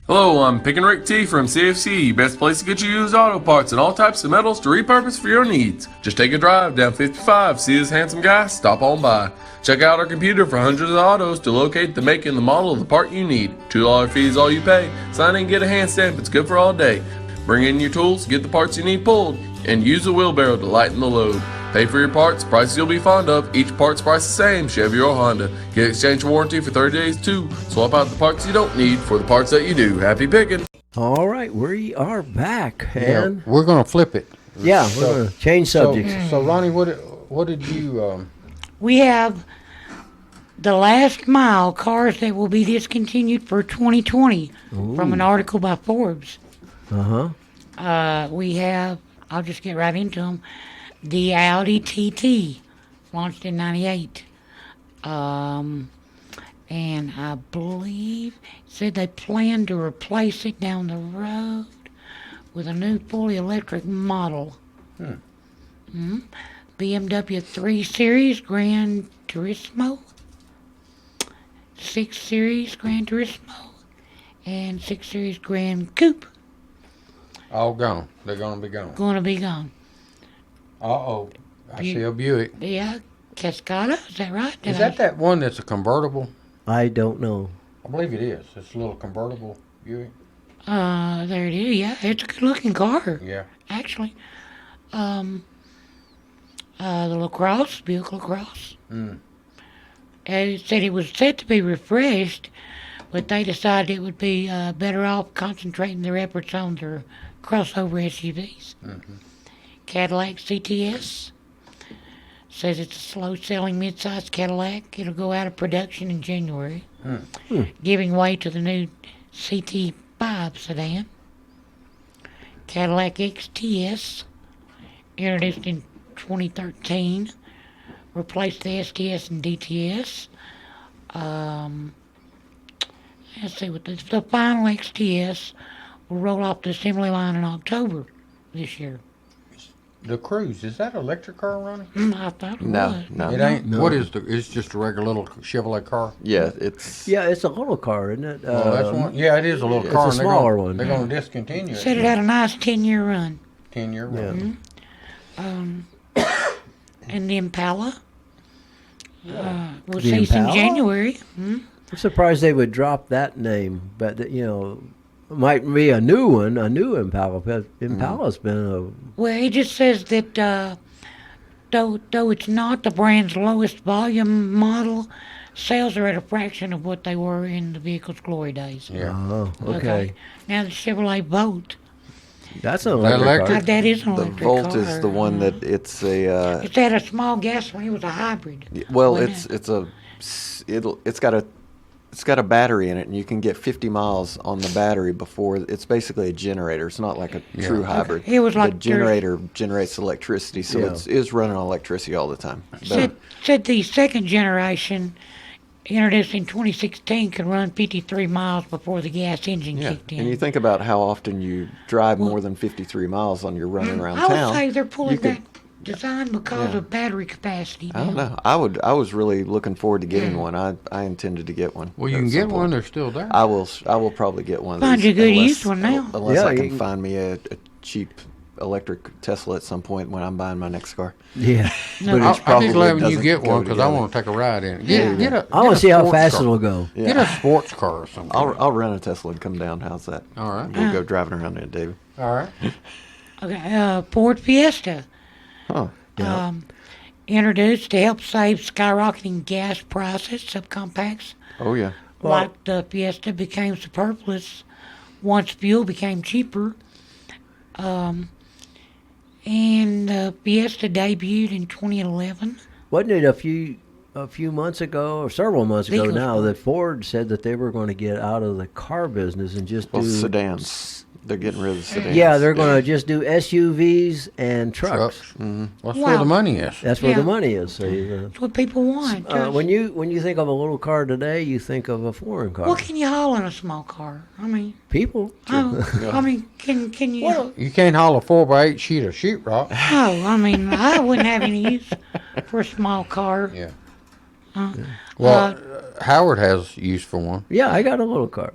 Hello, I'm Pick and Rick T from CFC, best place to get you used auto parts and all types of metals to repurpose for your needs. Just take a drive down 55, see this handsome guy, stop on by. Check out our computer for hundreds of autos to locate the make and the model of the part you need. $2 fee is all you pay. Sign in and get a hand stamp, it's good for all day. Bring in your tools, get the parts you need pulled, and use the wheelbarrow to lighten the load. Pay for your parts, prices you'll be fond of. Each part's price the same, Chevy or Honda. Get exchange warranty for 30 days too. Swap out the parts you don't need for the parts that you do. Happy picking. All right, we are back, Yeah, and we're going to flip it. yeah, we're going to change subjects. So Ronnie, what did you? We have the last mile cars that will be discontinued for 2020 from an article by Forbes. We have, I'll just get right into them, the Audi TT, launched in 98. And I believe it said they plan to replace it down the road with a new fully electric model. BMW 3 Series Gran Turismo, 6 Series Gran Turismo, and 6 Series Grand Coupe All gone. They're going to be gone. going to be gone. Uh-oh. I see a Buick. Yeah, Cascada, is that right? Is that one that's a convertible? I don't know. I believe it is. It's a little convertible Buick. There it is. Yeah, it's a good-looking car, Yeah. actually. The LaCrosse, Buick LaCrosse. It said it was set to be refreshed, but they decided it would be better off concentrating their efforts on their crossover SUVs. Cadillac CTS says it's a slow-selling mid-sized Cadillac. It'll go out of production in January, giving way to the new CT5 sedan. Cadillac XTS, introduced in 2013, replaced the STS and DTS. Let's see what the final XTS will roll off the assembly line in October this year. The Cruise, is that an electric car running? I thought it No, was. no. It ain't. What is it's just a regular little Chevrolet car. Yeah, it's Yeah, it's a little car, isn't it? Oh, that's one. Yeah, it is a little it's car. a and they're smaller gonna, one. They're going to discontinue Said it. it had a nice 10-year run. 10-year Yeah. run. And the Impala. We'll The see some Impala? January. I'm surprised they would drop that name, but might be a new one, a new Impala. But Impala's been Well, it just says that though it's not the brand's lowest volume model, sales are at a fraction of what they were in the vehicle's glory days. Yeah. okay. Now the Chevrolet Bolt. That's an That electric car. electric? That is an the electric Volt car. is the one that it's a It had a small gasoline. It was a hybrid. well, wasn't it's got a battery in it, and you can get 50 miles on the battery before it's basically a generator. It's not like a true hybrid. It was like the generator generates electricity, so Yeah. it's running on electricity all the time. Said the second generation, introduced in 2016, could run 53 miles before the gas engine Yeah, kicked in. and you think about how often you drive more than 53 miles on your running around I would town. say they're pulling you could- that design because Yeah. of battery capacity. I don't now. know. I was really looking forward to getting one. I intended to get one. Well, you at can some get point. one. They're still there. I will probably get one. Of Find these you a good unless- used one now. Unless Yeah, I you can can- find me a cheap electric Tesla at some point when I'm buying my next car. Yeah. No, But I'll, it's I'll probably be glad when you doesn't get go one because I together. want to take a ride in it. Yeah. Get a. I get want a to see how sports fast car. it'll go. Yeah. Get a sports car or something. I'll rent a Tesla and come down. How's that? All right. We'll go driving around in it, David. All right. Okay, Ford Fiesta. Huh. Introduced to help save skyrocketing gas prices. Subcompacts Oh yeah. like the Fiesta became superfluous once fuel became cheaper. And the Fiesta debuted in 2011. Wasn't it a few months ago, or several months ago Think it was now, Ford. that Ford said that they were going to get out of the car business and just Well, do sedans. They're getting rid of the sedans. Yeah, they're going to just do SUVs and trucks. Trucks. That's Wow. where the money is. That's where Yeah. the money is. So, That's what people want. when you think of a little car today, you think of a foreign car. What can you haul in a small car? I mean, People. can you? You can't haul a 4x8 sheet of sheetrock. No, I mean, I wouldn't have any use for a small car. Yeah. Well, Howard has use for one. Yeah, I got a little car.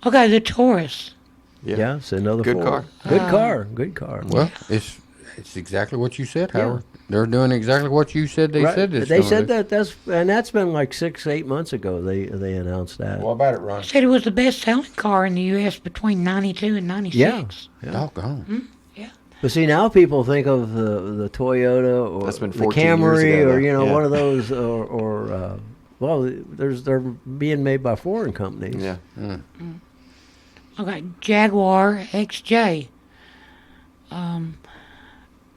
Okay, the Taurus. Yeah, it's another Good Ford. car. Good car. Good car. Well, it's exactly what you said, Howard. They're doing exactly what you said they Right. said this. They said that's been like 6-8 months ago. They announced that. What about it, Ron? Said it was the best-selling car in the U.S. between '92 and '96. Yeah. Doggone. But see, now people think of the Toyota or That's been the 14 years Camry ago, or yeah. one of those they're being made by foreign companies. Yeah. Okay, Jaguar XJ.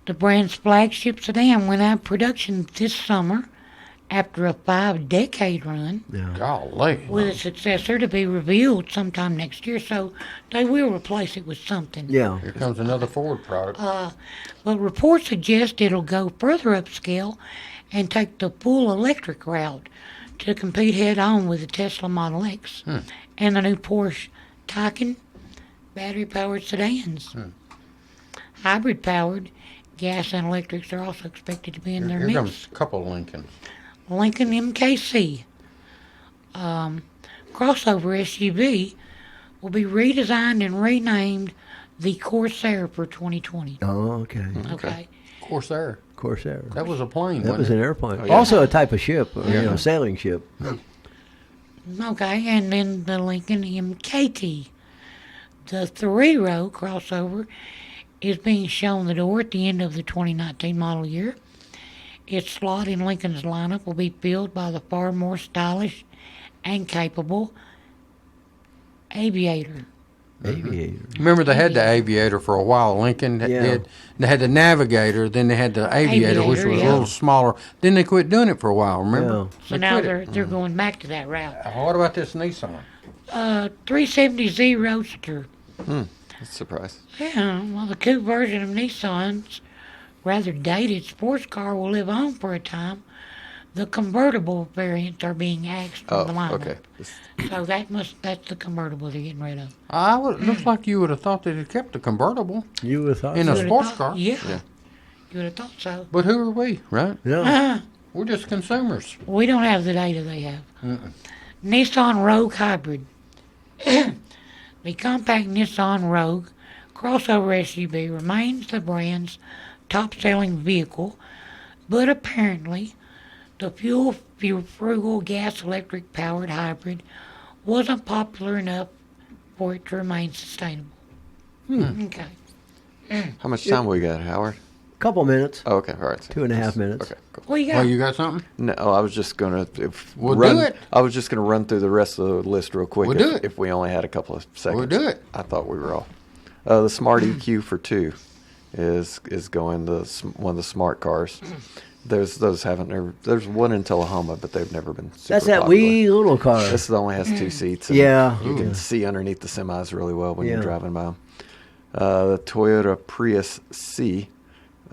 The brand's flagship sedan went out of production this summer after a 5-decade run, Golly. with a successor to be revealed sometime next year. So they will replace it with something. Yeah. Here comes another Ford product. But reports suggest it'll go further upscale and take the full electric route to compete head-on with the Tesla Model X and the new Porsche Taycan battery-powered sedans. Hybrid-powered gas and electrics are also expected to be in their Here mix. comes a couple of Lincolns. Lincoln MKC crossover SUV will be redesigned and renamed the Corsair for 2020. Oh, okay. Okay. Corsair. Corsair. That was a plane. That was wasn't an it? airplane. Also a type of ship, sailing ship. Okay, and then the Lincoln MKT. The 3-row crossover is being shown the door at the end of the 2019 model year. Its slot in Lincoln's lineup will be filled by the far more stylish and capable Aviator. Aviator. Remember they had the Aviator for a while. Lincoln did. They had the Navigator, then they had the Aviator, which was a little smaller. Then they quit doing it for a while. Remember? Yeah. So now they're going back to that route. What about this Nissan? 370Z Roadster. That's a surprise. Yeah, well, the coupe version of Nissan's rather dated sports car will live on for a time. The convertible variants are being axed from the lineup. Okay. So that's the convertible they're getting rid of. Looks like you would have thought they'd have kept the convertible You would have thought in so. a You would've sports thought- car. Yeah. Yeah. You would have thought so. But who are we, right? Yeah. We're just consumers. We don't have the data they have. Nissan Rogue Hybrid. The compact Nissan Rogue crossover SUV remains the brand's top-selling vehicle, but apparently the fuel-frugal gas-electric powered hybrid wasn't popular enough for it to remain sustainable. Okay. How much time we got, Howard? Couple minutes. Oh, okay, all right. 2.5 minutes. Okay, cool. What you got? Well, you got something? No, I was just gonna We'll do it. I was just gonna run through the rest of the list real quick. We'll do it. If we only had a couple of seconds. We'll do it. I thought we were all. The Smart EQ for 2 is going one of the smart cars. There's there's one in Tullahoma, but they've never been. Super That's that popular. wee little car. This only has 2 seats. And Yeah. you can see underneath the semis really well when you're driving by them. The Toyota Prius C.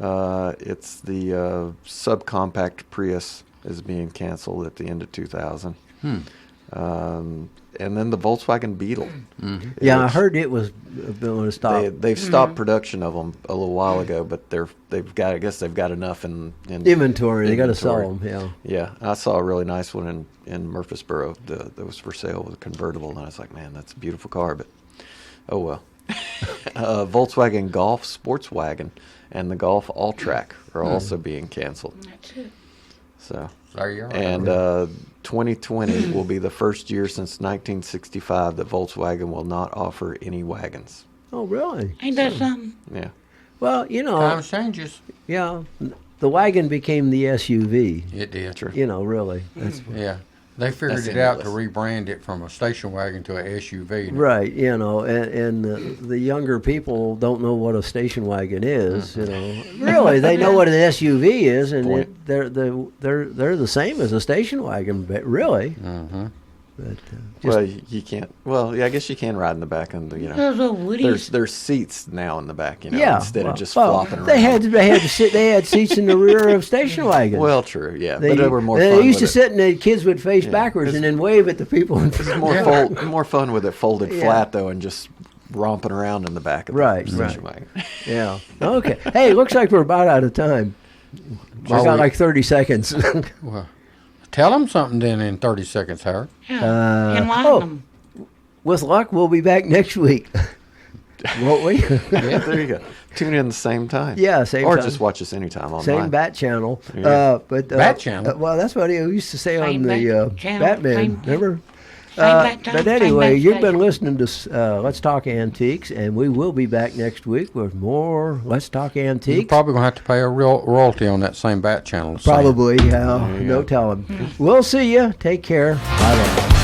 It's the subcompact Prius is being canceled at the end of 2000. And then the Volkswagen Beetle. Yeah, I which heard it was going to stop. They've stopped production of them a little while ago, but they've got enough in Inventory. They got to sell inventory. them. Yeah. Yeah, I saw a really nice one in Murfreesboro that was for sale with a convertible, and I was like, man, that's a beautiful car, but oh well. Volkswagen Golf Sports Wagon and the Golf Alltrack are also being canceled. That's it. So, There you are. and 2020 will be the first year since 1965 that Volkswagen will not offer any wagons. Oh, really? Ain't that something? Yeah. Well, Times changes. yeah, the wagon became the SUV. It did. Sure. Really. That's Yeah. They figured That's it in out the to rebrand it from a station wagon to a SUV. right. And the younger people don't know what a station wagon is. Really, they know what an SUV is, and they're the same as a station wagon. But really, but Well, you can't. Well, yeah, I guess you can ride in the back, and Those little Woodies. there's seats now in the back, yeah, instead well, of just well, flopping around. They had seats in the rear of station wagons. Well, true, yeah, but they were more. They fun used to with sit and the kids would face backwards and then wave at the people in front. more fun with it folded Yeah. flat though, and just romping around in the back of Right, the station wagon. Yeah. Okay. Hey, looks like we're about out of time. I Well, got we- like 30 seconds. Well, tell them something then in 30 seconds, Howard. Yeah. Enlighten oh. them. With luck, we'll be back next week. Won't we? Yeah, there you go. Tune in the same time. Yeah, same or time. just watch us anytime online. Same Bat Channel. Yeah. Bat Channel? well, that's what he used to say Same on the Bat Channel, Batman. same- Remember? Same Bat time, But same anyway, Bat you've been station. listening to Let's Talk Antiques, and we will be back next week with more Let's Talk You're Antiques. probably going to have to pay a real royalty on that same Bat channel. Probably, no telling. We'll see you. Take care. Bye bye.